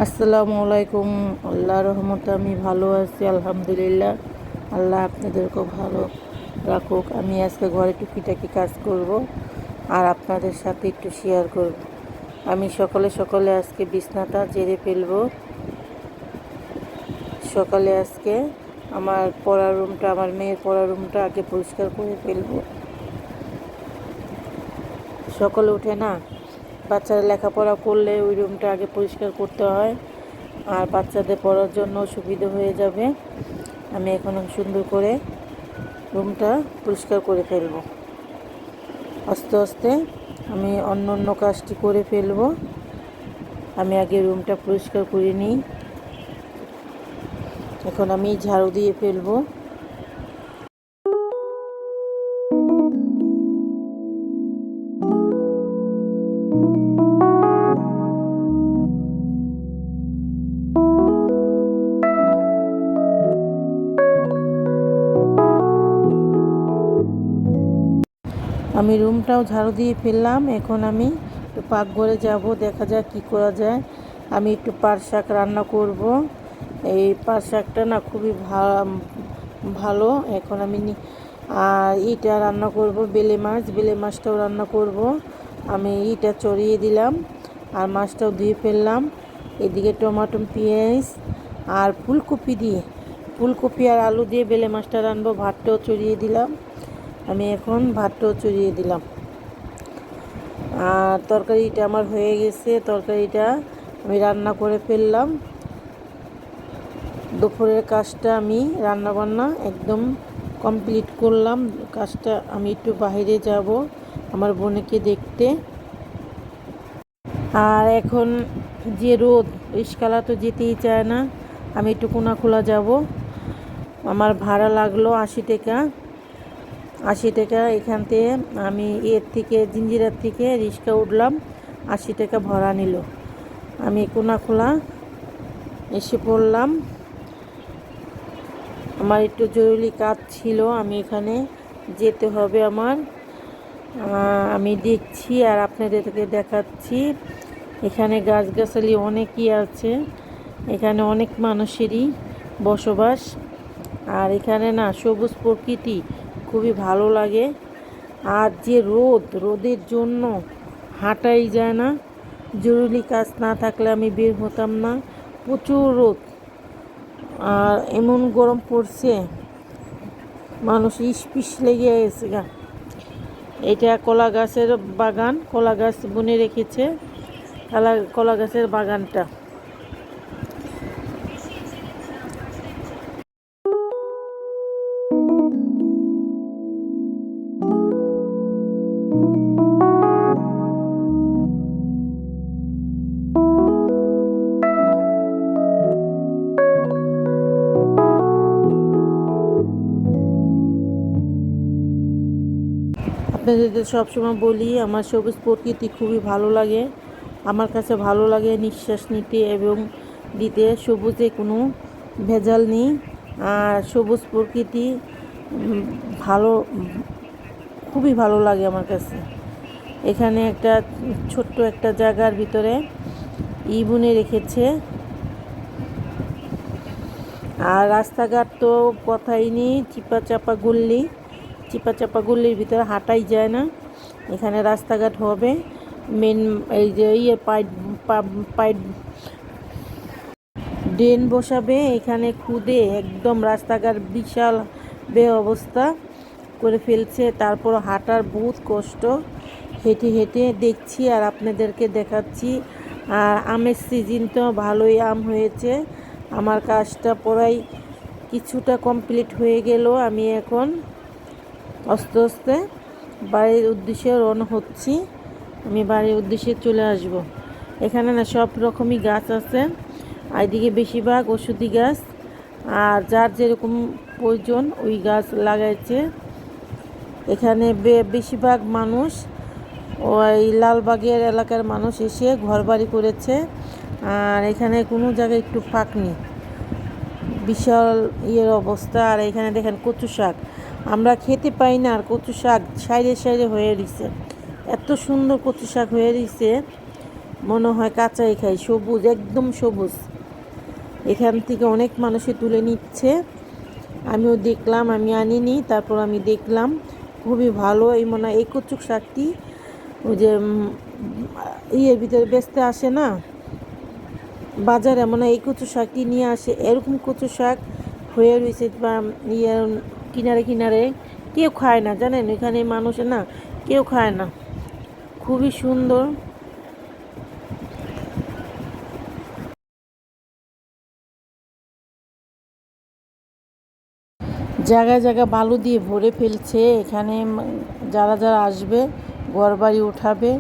আসসালামু আলাইকুম। আল্লাহর রহমতে আমি ভালো আছি, আলহামদুলিল্লাহ। আল্লাহ আপনাদেরকেও ভালো রাখুক। আমি আজকে ঘরে টুকিটাকি কাজ করব আর আপনাদের সাথে একটু শেয়ার করব। আমি সকালে সকালে আজকে বিছনাটা ঝেড়ে ফেলব। সকালে আজকে আমার মেয়ের পড়ার রুমটা আগে পরিষ্কার করে ফেলব। সকালে উঠে না, বাচ্চারা লেখাপড়া করলে ওই রুমটা আগে পরিষ্কার করতে হয়, আর বাচ্চাদের পড়ার জন্য সুবিধা হয়ে যাবে। আমি এখন সুন্দর করে রুমটা পরিষ্কার করে ফেলব। আস্তে আস্তে আমি অন্য কাজটি করে ফেলব। আমি আগে রুমটা পরিষ্কার করে নিই। এখন আমি ঝাড়ু দিয়ে ফেলব। আমি রুমটাও ঝাড়ু দিয়ে ফেললাম। এখন আমি একটু পাকঘরে যাব, দেখা যাক কী করা যায়। আমি একটু পাট শাক রান্না করব। এই পাট শাকটা না খুবই ভালো। এখন আমি এইটা রান্না করব, বেলে মাছটাও রান্না করব। আমি এইটা চড়িয়ে দিলাম আর মাছটাও ধুয়ে ফেললাম। এদিকে টমাটো, পেঁয়াজ আর ফুলকপি আর আলু দিয়ে বেলে মাছটা রানবো। ভাতটাও চড়িয়ে দিলাম। আমি এখন ভাতটাও চড়িয়ে দিলাম। আর তরকারিটা আমার হয়ে গেছে। তরকারিটা আমি রান্না করে ফেললাম। দুপুরের কাজটা আমি রান্নাবান্না একদম কমপ্লিট করলাম। কাজটা আমি একটু বাইরে যাব আমার বোনকে দেখতে। আর এখন যে রোদ, রিস্কালা তো যেতেই চায় না। আমি একটু কোনাখোলা যাব। আমার ভাড়া লাগলো 80 টাকা। 80 টাকা। এখান থেকে আমি জিঞ্জিরার থেকে রিক্সা উঠলাম, 80 টাকা ভাড়া নিল। আমি কোনাখোলা এসে পড়লাম। আমার একটু জরুরি কাজ ছিল, আমি এখানে যেতে হবে আমার। আমি দেখছি আর আপনাদেরকে দেখাচ্ছি। এখানে গাছগাছালি অনেকই আছে। এখানে অনেক মানুষেরই বসবাস। আর এখানে না সবুজ প্রকৃতি খুবই ভালো লাগে। আর যে রোদের জন্য হাঁটাই যায় না। জরুরি কাজ না থাকলে আমি বের হতাম না। প্রচুর রোদ আর এমন গরম পড়ছে, মানুষ ইস লেগে গেছে গা। এটা কলা গাছের বাগান, কলা গাছ বুনে রেখেছে। কলা গাছের বাগানটা। আপনাদের সবসময় বলি, আমার সবুজ প্রকৃতি খুবই ভালো লাগে। আমার কাছে ভালো লাগে নিঃশ্বাস নিতে এবং দিতে। সবুজে কোনো ভেজাল নেই। আর সবুজ প্রকৃতি ভালো, খুবই ভালো লাগে আমার কাছে। এখানে একটা ছোট্ট একটা জায়গার ভিতরে বুনে রেখেছে। আর রাস্তাঘাট তো কথাই নেই, চিপা চাপা গল্লির ভিতরে হাঁটাই যায় না। এখানে রাস্তাঘাট হবে। মেন এই যে পাইপ ড্রেন বসাবে এখানে খুদে একদম রাস্তাঘাট বিশাল অবস্থা করে ফেলছে। তারপর হাঁটার বহুত কষ্ট। হেঁটে হেঁটে দেখছি আর আপনাদেরকে দেখাচ্ছি। আর আমের সিজন তো ভালোই আম হয়েছে। আমার কাজটা প্রায় কিছুটা কমপ্লিট হয়ে গেল। আমি এখন আস্তে আস্তে বাড়ির উদ্দেশ্যে রওনা হচ্ছি। আমি বাড়ির উদ্দেশ্যে চলে আসব। এখানে না সব রকমই গাছ আছে। আর এদিকে বেশিরভাগ ওষুধি গাছ, আর যার যেরকম প্রয়োজন ওই গাছ লাগাইছে। এখানে বেশিরভাগ মানুষ ওই লালবাগের এলাকার মানুষ এসে ঘরবাড়ি করেছে। আর এখানে কোনো জায়গায় একটু ফাঁক নেই, বিশাল অবস্থা। আর এখানে দেখেন কচু শাক, আমরা খেতে পাই না। আর কচু শাক সাইডে সাইডে হয়ে রয়েছে, এত সুন্দর কচু শাক হয়ে রয়েছে। মনে হয় কাঁচাই খাই, সবুজ, একদম সবুজ। এখান থেকে অনেক মানুষে তুলে নিচ্ছে, আমিও দেখলাম, আমি আনিনি, তারপর আমি দেখলাম খুবই ভালো। এই মনে হয় এই কচু শাকটি ওই যে ইয়ের ভিতরে বেচতে আসে না বাজারে, মনে হয় এই কচু শাকটি নিয়ে আসে, এরকম কচু শাক হয়ে রয়েছে বা ইয়ে কিনারে কিনারে, কেউ খায় না জানেন, এখানে মানুষে না কেউ খায় না, খুবই সুন্দর। জায়গায় জায়গায় বালু দিয়ে ভরে ফেলছে এখানে, যারা যারা আসবে ঘরবাড়ি উঠাবে,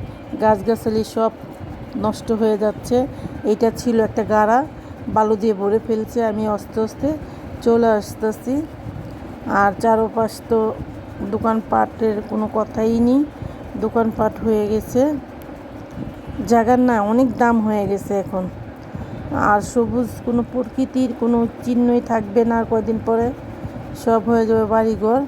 গাছগাছালি সব নষ্ট হয়ে যাচ্ছে। এটা ছিল একটা গাড়া, বালু দিয়ে ভরে ফেলছে। আমি আস্তে আস্তে চলে আসতেছি, আর চারপাশ তো দোকানপাটের কোনো কথাই নেই, দোকানপাট হয়ে গেছে, জায়গার না অনেক দাম হয়ে গেছে এখন। আর সবুজ কোনো প্রকৃতির কোনো চিহ্নই থাকবে না, আর কয়দিন পরে সব হয়ে যাবে বাড়িঘর।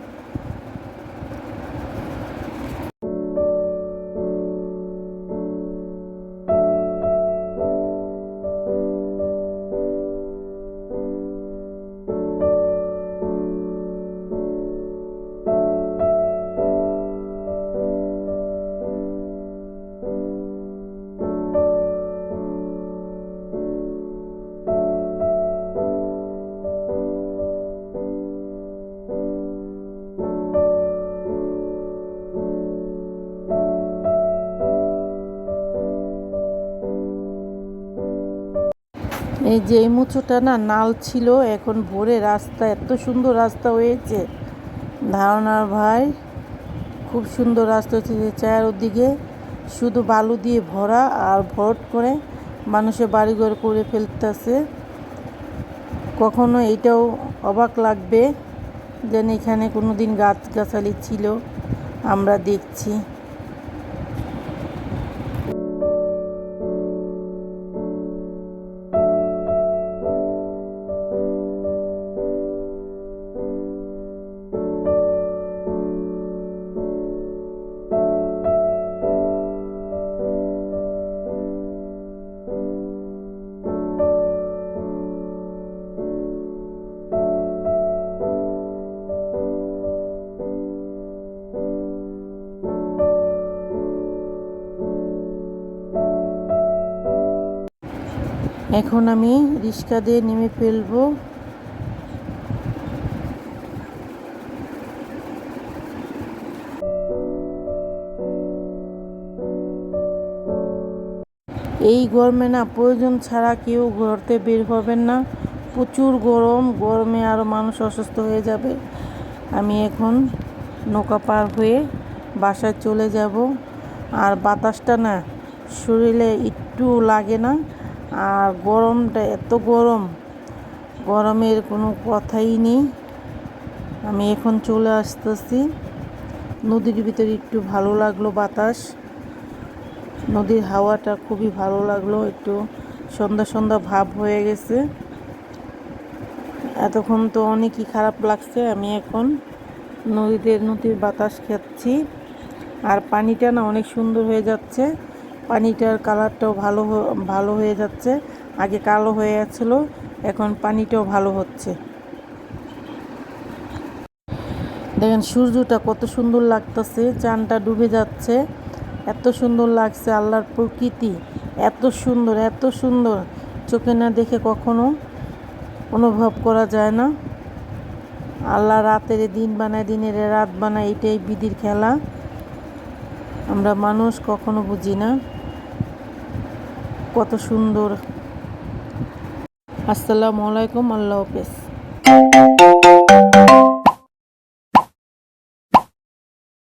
এই যে এই মুচোটা না নাল ছিল, এখন ভোরে রাস্তা, এত সুন্দর রাস্তা হয়েছে ধারণার ভাই, খুব সুন্দর রাস্তা হচ্ছে। যে চারদিকে শুধু বালু দিয়ে ভরা, আর ভরট করে মানুষের বাড়িঘর করে ফেলতেছে। কখনো এটাও অবাক লাগবে যেন এখানে কোনো দিন গাছগাছালি ছিল, আমরা দেখছি। এখন আমি রিক্সা দিয়ে নেমে ফেলবো। এই গরমে না প্রয়োজন ছাড়া কেউ ঘরতে বের হবেন না, প্রচুর গরম, গরমে আরও মানুষ অসুস্থ হয়ে যাবে। আমি এখন নৌকা পার হয়ে বাসায় চলে যাব। আর বাতাসটা না শরীরে একটু লাগে না, আর গরমটা এত গরম, গরমের কোনো কথাই নেই। আমি এখন চলে আসতেছি নদীর ভিতরে, একটু ভালো লাগলো বাতাস, নদীর হাওয়াটা খুবই ভালো লাগলো, একটু সন্ধ্যা সন্ধ্যা ভাব হয়ে গেছে। এতক্ষণ তো অনেকই খারাপ লাগছে, আমি এখন নদীর বাতাস খাচ্ছি। আর পানিটা না অনেক সুন্দর হয়ে যাচ্ছে, পানিটার কালারটাও ভালো হয়ে যাচ্ছে। আগে কালো হয়ে যাচ্ছিলো, এখন পানিটাও ভালো হচ্ছে। দেখেন সূর্যটা কত সুন্দর লাগতেছে, চাঁদটা ডুবে যাচ্ছে, এত সুন্দর লাগছে। আল্লাহর প্রকৃতি এত সুন্দর, এত সুন্দর, চোখে না দেখে কখনো অনুভব করা যায় না। আল্লাহ রাতের দিন বানায়, দিনের রাত বানায়, এটাই বিধির খেলা, আমরা মানুষ কখনো বুঝি না। কত সুন্দর। আসসালামু আলাইকুম, আল্লাহ হাফেজ।